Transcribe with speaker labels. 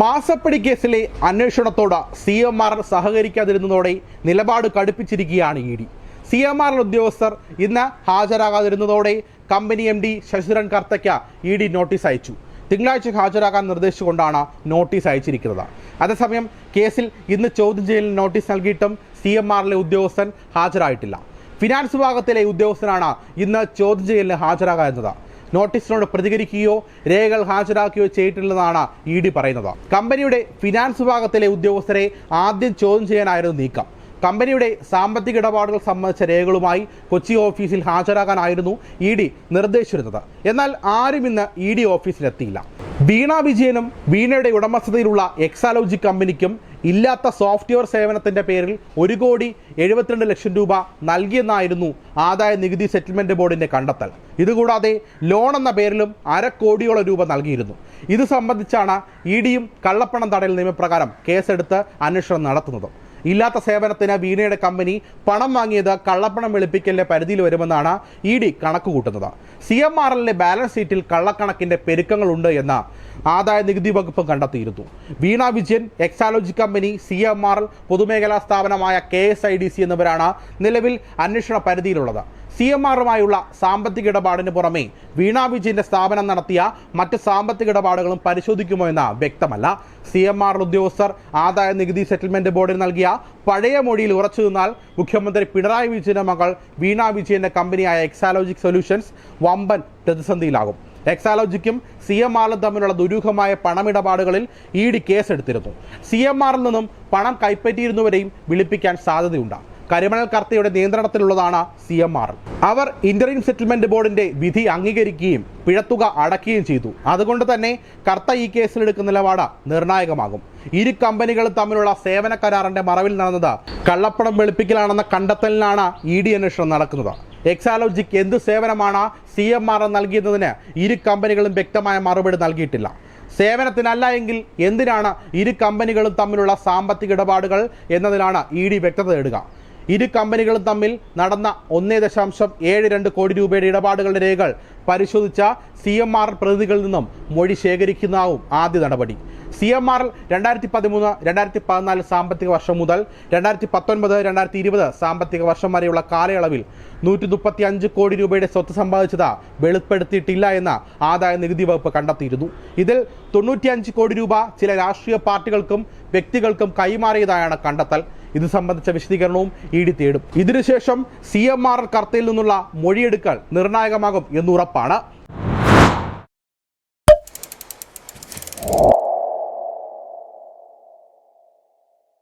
Speaker 1: മാസപ്പടി കേസിലെ അന്വേഷണത്തോട് CMR സഹകരിക്കാതിരുന്നതോടെ നിലപാട് കടുപ്പിച്ചിരിക്കുകയാണ് ED. CMR ഉദ്യോഗസ്ഥർ ഇന്ന് ഹാജരാകാതിരുന്നതോടെ കമ്പനി MD ശശിധരൻ കർത്തയ്ക്ക് ED നോട്ടീസ് അയച്ചു. തിങ്കളാഴ്ച ഹാജരാകാൻ നിർദ്ദേശിച്ചുകൊണ്ടാണ് നോട്ടീസ് അയച്ചിരിക്കുന്നത്. അതേസമയം കേസിൽ ഇന്ന് ചോദ്യം ചെയ്യലിന് നോട്ടീസ് നൽകിയിട്ടും CMRലെ ഉദ്യോഗസ്ഥൻ ഹാജരായിട്ടില്ല. ഫിനാൻസ് വിഭാഗത്തിലെ ഉദ്യോഗസ്ഥനാണ് ഇന്ന് ചോദ്യം ചെയ്യലിന് ഹാജരാകുന്നത്. നോട്ടീസിനോട് പ്രതികരിക്കുകയോ രേഖകൾ ഹാജരാക്കുകയോ ചെയ്തിട്ടില്ലെന്നാണ് ED പറയുന്നത്. കമ്പനിയുടെ ഫിനാൻസ് വിഭാഗത്തിലെ ഉദ്യോഗസ്ഥരെ ആദ്യം ചോദ്യം ചെയ്യാനായിരുന്നു നീക്കം. കമ്പനിയുടെ സാമ്പത്തിക ഇടപാടുകൾ സംബന്ധിച്ച രേഖകളുമായി കൊച്ചി ഓഫീസിൽ ഹാജരാകാനായിരുന്നു ED നിർദ്ദേശിച്ചിരുന്നത്. എന്നാൽ ആരും ഇന്ന് ED ഓഫീസിലെത്തിയില്ല. വീണ വിജയനും വീണയുടെ ഉടമസ്ഥതയിലുള്ള എക്സാലോജി കമ്പനിക്കും ഇല്ലാത്ത സോഫ്റ്റ്വെയർ സേവനത്തിൻ്റെ പേരിൽ 1,72 ലക്ഷം രൂപ നൽകിയെന്നായിരുന്നു ആദായ നികുതി സെറ്റിൽമെൻറ്റ് ബോർഡിൻ്റെ കണ്ടെത്തൽ. ഇതുകൂടാതെ ലോൺ എന്ന പേരിലും 1/2 കോടിയോളം രൂപ നൽകിയിരുന്നു. ഇത് സംബന്ധിച്ചാണ് EDയും കള്ളപ്പണം തടയൽ നിയമപ്രകാരം കേസെടുത്ത് അന്വേഷണം നടത്തുന്നത്. ഇല്ലാത്ത സേവനത്തിന് വീണയുടെ കമ്പനി പണം വാങ്ങിയത് കള്ളപ്പണം വെളുപ്പിക്കലിന്റെ പരിധിയിൽ വരുമെന്നാണ് ED കണക്ക് കൂട്ടുന്നത്. CMRലെ ബാലൻസ് ഷീറ്റിൽ കള്ളക്കണക്കിന്റെ പെരുക്കങ്ങളുണ്ട് എന്ന് ആദായ നികുതി വകുപ്പ് കണ്ടെത്തിയിരുന്നു. വീണ വിജയൻ, എക്സാലോജി കമ്പനി, CMRൽ പൊതുമേഖലാ സ്ഥാപനമായ KSIDC എന്നിവരാണ് നിലവിൽ അന്വേഷണ പരിധിയിലുള്ളത്. CMRുമായുള്ള സാമ്പത്തിക ഇടപാടിന് പുറമെ വീണ വിജയന്റെ സ്ഥാപനം നടത്തിയ മറ്റ് സാമ്പത്തിക ഇടപാടുകളും പരിശോധിക്കുമോ എന്ന് വ്യക്തമല്ല. CMR ഉദ്യോഗസ്ഥർ ആദായ നികുതി സെറ്റിൽമെന്റ് ബോർഡിന് നൽകിയ പഴയ മൊഴിയിൽ ഉറച്ചു നിന്നാൽ മുഖ്യമന്ത്രി പിണറായി വിജയന്റെ മകൾ വീണ വിജയന്റെ കമ്പനിയായ എക്സാലോജിക് സൊല്യൂഷൻസ് വമ്പൻ പ്രതിസന്ധിയിലാകും. എക്സാലോജിക്കും CMRലും തമ്മിലുള്ള ദുരൂഹമായ പണമിടപാടുകളിൽ ED കേസെടുത്തിരുന്നു. CMRൽ നിന്നും പണം കൈപ്പറ്റിയിരുന്നവരെയും വിളിപ്പിക്കാൻ സാധ്യതയുണ്ട്. കരിമണൽ കർത്തയുടെ നിയന്ത്രണത്തിലുള്ളതാണ് CMR. അവർ ഇന്ററിം സെറ്റിൽമെന്റ് ബോർഡിന്റെ വിധി അംഗീകരിക്കുകയും പിഴത്തുക അടയ്ക്കുകയും ചെയ്തു. അതുകൊണ്ട് തന്നെ കർത്ത ഈ കേസിലെടുക്കുന്ന നിലപാട് നിർണായകമാകും. ഇരു കമ്പനികളും തമ്മിലുള്ള സേവന കരാറിന്റെ മറവിൽ നടന്നത് കള്ളപ്പണം വെളുപ്പിക്കലാണെന്ന കണ്ടെത്തലിനാണ് ED അന്വേഷണം നടക്കുന്നത്. എക്സാലോജിക്ക് എന്ത് സേവനമാണ് CMR നൽകിയതെന്നതിന് ഇരു കമ്പനികളും വ്യക്തമായ മറുപടി നൽകിയിട്ടില്ല. സേവനത്തിനല്ല എങ്കിൽ എന്തിനാണ് ഇരു കമ്പനികളും തമ്മിലുള്ള സാമ്പത്തിക ഇടപാടുകൾ എന്നതിലാണ് ED വ്യക്തത തേടുക. ഇരു കമ്പനികളും തമ്മിൽ നടന്ന 1.72 കോടി രൂപയുടെ ഇടപാടുകളുടെ രേഖകൾ പരിശോധിച്ച CMR പ്രതിനിധികളിൽ നിന്നും മൊഴി ശേഖരിക്കുന്നതാവും ആദ്യ നടപടി. CMRൽ 2013-2014 സാമ്പത്തിക വർഷം മുതൽ 2019-2020 സാമ്പത്തിക വർഷം വരെയുള്ള കാലയളവിൽ 135 കോടി രൂപയുടെ സ്വത്ത് സമ്പാദിച്ചത് വെളിപ്പെടുത്തിയിട്ടില്ല എന്ന് ആദായ നികുതി വകുപ്പ് കണ്ടെത്തിയിരുന്നു. ഇതിൽ 95 കോടി രൂപ ചില രാഷ്ട്രീയ പാർട്ടികൾക്കും വ്യക്തികൾക്കും കൈമാറിയതായാണ് കണ്ടെത്തൽ. ഇത് സംബന്ധിച്ച വിശദീകരണവും ED തേടും. ഇതിനുശേഷം CMR കർത്തയിൽ നിന്നുള്ള മൊഴിയെടുക്കൽ നിർണായകമാകും എന്നുറപ്പാണ്.